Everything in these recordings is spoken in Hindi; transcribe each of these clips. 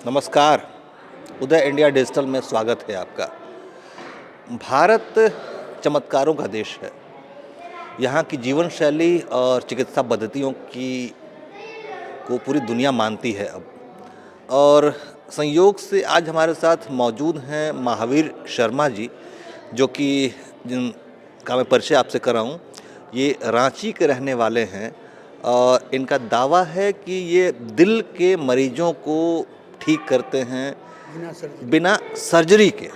नमस्कार। उदय इंडिया डिजिटल में स्वागत है आपका। भारत चमत्कारों का देश है। यहाँ की जीवन शैली और चिकित्सा पद्धतियों को पूरी दुनिया मानती है अब। और संयोग से आज हमारे साथ मौजूद हैं महावीर शर्मा जी, जो कि जिनका मैं परिचय आपसे कर रहा हूँ। ये रांची के रहने वाले हैं और इनका दावा है कि ये दिल के मरीजों को ठीक करते हैं बिना सर्जरी के।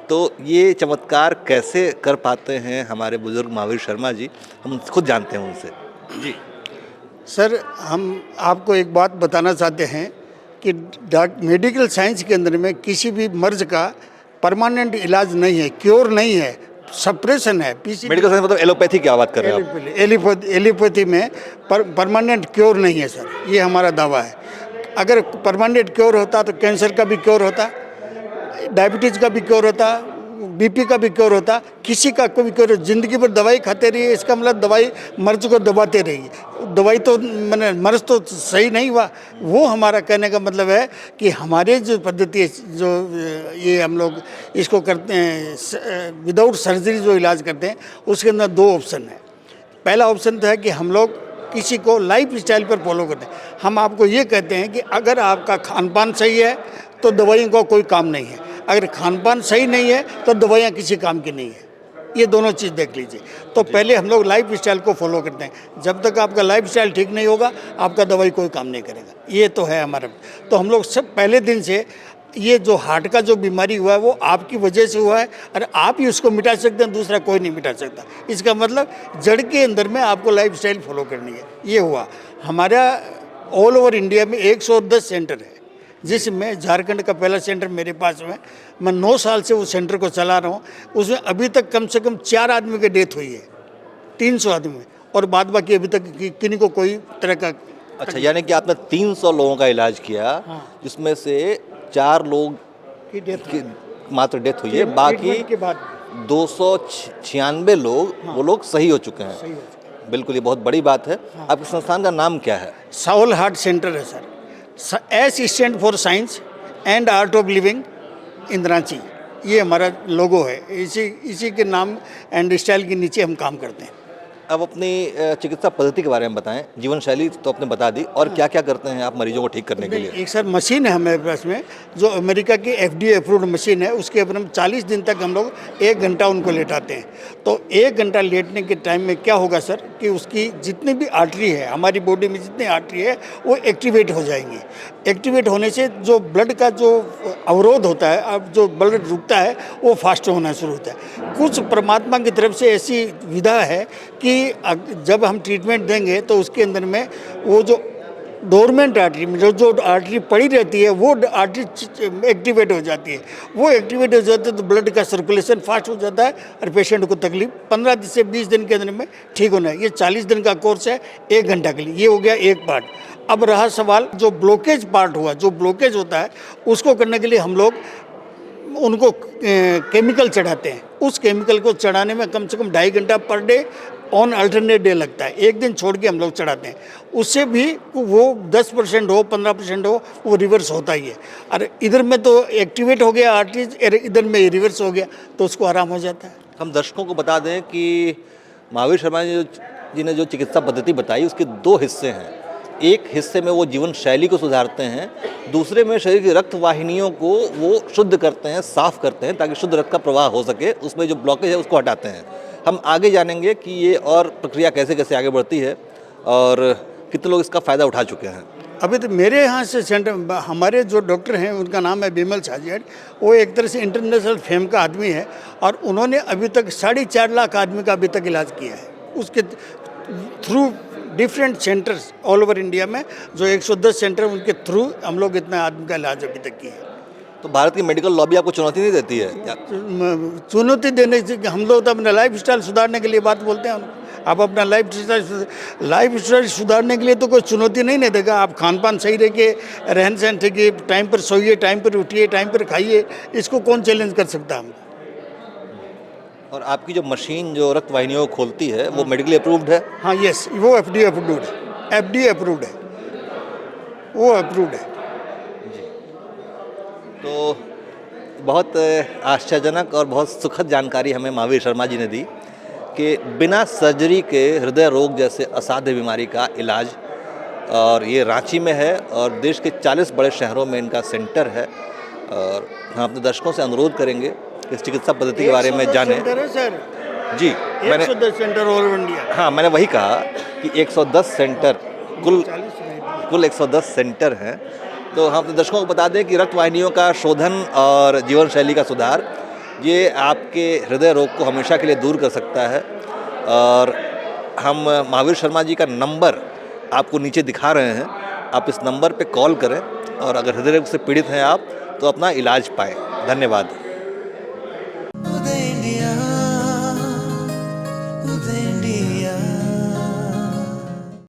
तो ये चमत्कार कैसे कर पाते हैं हमारे बुजुर्ग महावीर शर्मा जी, हम खुद जानते हैं उनसे। जी सर, हम आपको एक बात बताना चाहते हैं कि मेडिकल साइंस के अंदर में किसी भी मर्ज का परमानेंट इलाज नहीं है, क्योर नहीं है, सप्रेशन है। मेडिकल साइंस मतलब एलोपैथी की बात कर रहे हैं आप? एलोपैथी में परमानेंट क्योर नहीं है सर, ये हमारा दावा है। अगर परमानेंट क्योर होता तो कैंसर का भी क्योर होता, डायबिटीज़ का भी क्योर होता, बीपी का भी क्योर होता, किसी का कोई क्योर। जिंदगी भर दवाई खाते रहिए, इसका मतलब दवाई मर्ज को दबाते रहिए, दवाई तो मैंने मर्ज तो सही नहीं हुआ। वो हमारा कहने का मतलब है कि हमारे जो पद्धति है, जो ये हम लोग इसको करते हैं विदाउट सर्जरी जो इलाज करते हैं, उसके अंदर दो ऑप्शन है। पहला ऑप्शन तो है कि हम लोग किसी को लाइफ स्टाइल पर फॉलो करते हैं। हम आपको ये कहते हैं कि अगर आपका खान पान सही है तो दवाइयों का कोई काम नहीं है, अगर खान पान सही नहीं है तो दवाइयाँ किसी काम की नहीं है। ये दोनों चीज़ देख लीजिए। तो पहले हम लोग लाइफ स्टाइल को फॉलो करते हैं। जब तक आपका लाइफ स्टाइल ठीक नहीं होगा, आपका दवाई कोई काम नहीं करेगा। ये तो है हमारा। तो हम लोग सब पहले दिन से ये जो हार्ट का जो बीमारी हुआ है वो आपकी वजह से हुआ है, और आप ही उसको मिटा सकते हैं, दूसरा कोई नहीं मिटा सकता। इसका मतलब जड़ के अंदर में आपको लाइफ स्टाइल फॉलो करनी है। ये हुआ हमारा। ऑल ओवर इंडिया में 110 सेंटर है, जिसमें झारखंड का पहला सेंटर मेरे पास में। मैं 9 साल से उस सेंटर को चला रहा हूँ। उसमें अभी तक कम से कम 4 आदमी की डेथ हुई है, 300 आदमी, और बाद बाकी अभी तक किन्हीं को कोई तरह का। अच्छा, यानी कि आपने 300 लोगों का इलाज किया। हाँ। जिसमें से 4 लोग की मात्र डेथ हुई है, बाकी के बाद 296 लोग वो लोग सही हो चुके हैं। सही हो चुका। बिल्कुल, ये बहुत बड़ी बात है। आपके संस्थान का नाम क्या है? साउल हार्ट सेंटर है sir. S stand for science and art of living in Ranchi, ये हमारा लोगो है। इसी के नाम एंड स्टाइल के नीचे हम काम करते हैं। अब अपनी चिकित्सा पद्धति के बारे में बताएं। जीवन शैली तो आपने बता दी, और क्या क्या करते हैं आप मरीजों को ठीक करने के लिए? एक सर मशीन है हमारे पास में, जो अमेरिका की FDA अप्रूव्ड मशीन है। उसके ऊपर हम 40 दिन तक हम लोग 1 घंटा उनको लेटाते हैं। तो 1 घंटा लेटने के टाइम में क्या होगा सर कि उसकी जितनी भी आर्टरी है, हमारी बॉडी में जितनी आर्टरी है, वो एक्टिवेट हो जाएंगी। एक्टिवेट होने से जो ब्लड का जो अवरोध होता है, अब जो ब्लड रुकता है, वो फास्ट होना शुरू होता है। कुछ परमात्मा की तरफ से ऐसी विधा है कि जब हम ट्रीटमेंट देंगे तो उसके अंदर में वो जो डोरमेंट आर्टरी में जो आर्टरी पड़ी रहती है, वो आर्टरी एक्टिवेट हो जाती है। वो एक्टिवेट हो जाती है तो ब्लड का सर्कुलेशन फास्ट हो जाता है, और पेशेंट को तकलीफ 15 से 20 दिन के अंदर में ठीक होना है। ये 40 दिन का कोर्स है, 1 घंटा के लिए। ये हो गया एक पार्ट। अब रहा सवाल जो ब्लॉकेज पार्ट हुआ, जो ब्लॉकेज होता है, उसको करने के लिए हम लोग उनको केमिकल चढ़ाते हैं। उस केमिकल को चढ़ाने में कम से कम 2.5 घंटा per day on alternate day लगता है। एक दिन छोड़ के हम लोग चढ़ाते हैं। उससे भी वो 10% हो, 15% हो, वो रिवर्स होता ही है। और इधर में तो एक्टिवेट हो गया आर्टरीज, इधर में रिवर्स हो गया, तो उसको आराम हो जाता है। हम दर्शकों को बता दें कि महावीर शर्मा जी ने जो चिकित्सा पद्धति बताई, उसके 2 हिस्से हैं। एक हिस्से में वो जीवन शैली को सुधारते हैं, दूसरे में शरीर की रक्त वाहिनियों को वो शुद्ध करते हैं, साफ करते हैं, ताकि शुद्ध रक्त का प्रवाह हो सके। उसमें जो ब्लॉकेज है उसको हटाते हैं। हम आगे जानेंगे कि ये और प्रक्रिया कैसे कैसे आगे बढ़ती है और कितने लोग इसका फ़ायदा उठा चुके हैं। अभी तो मेरे यहाँ से सेंटर, हमारे जो डॉक्टर हैं उनका नाम है बिमल छाजियाट। वो एक तरह से इंटरनेशनल फेम का आदमी है, और उन्होंने अभी तक 4.5 लाख आदमी का अभी तक इलाज किया है। उसके through different centres all over India में, जो 110 सेंटर, उनके थ्रू हम लोग इतना आदमी का इलाज अभी तक किया है। तो भारत की मेडिकल लॉबी आपको चुनौती नहीं देती है? चुनौती देने से हम लोग तो अपना लाइफ स्टाइल सुधारने के लिए बात बोलते हैं। आप अपना लाइफ स्टाइल सुधारने के लिए तो कोई चुनौती नहीं देगा। आप खान पान सही रखिए, रहन सहन ठीक है, टाइम पर सोइए, टाइम पर उठिए, टाइम पर खाइए, इसको कौन चैलेंज कर सकता है? और आपकी जो मशीन जो रक्त वाहिनियों को खोलती है, वो मेडिकली अप्रूव्ड है? हाँ, यस, वो FDA अप्रूव्ड है। FDA अप्रूव्ड है, वो अप्रूव्ड है। तो बहुत आश्चर्यजनक और बहुत सुखद जानकारी हमें महावीर शर्मा जी ने दी कि बिना सर्जरी के हृदय रोग जैसे असाध्य बीमारी का इलाज, और ये रांची में है और देश के 40 बड़े शहरों में इनका सेंटर है। और हम अपने दर्शकों से अनुरोध करेंगे कि इस चिकित्सा पद्धति के बारे में जानें। सेंटर है सर, जी, मैंने 110 सेंटर ऑल ओवर इंडिया। हाँ, मैंने वही कहा कि 110 सेंटर, कुल 110 सेंटर हैं। तो हम अपने दर्शकों को बता दें कि रक्त वाहिनियों का शोधन और जीवन शैली का सुधार ये आपके हृदय रोग को हमेशा के लिए दूर कर सकता है। और हम महावीर शर्मा जी का नंबर आपको नीचे दिखा रहे हैं, आप इस नंबर पे कॉल करें और अगर हृदय रोग से पीड़ित हैं आप तो अपना इलाज पाएँ। धन्यवाद।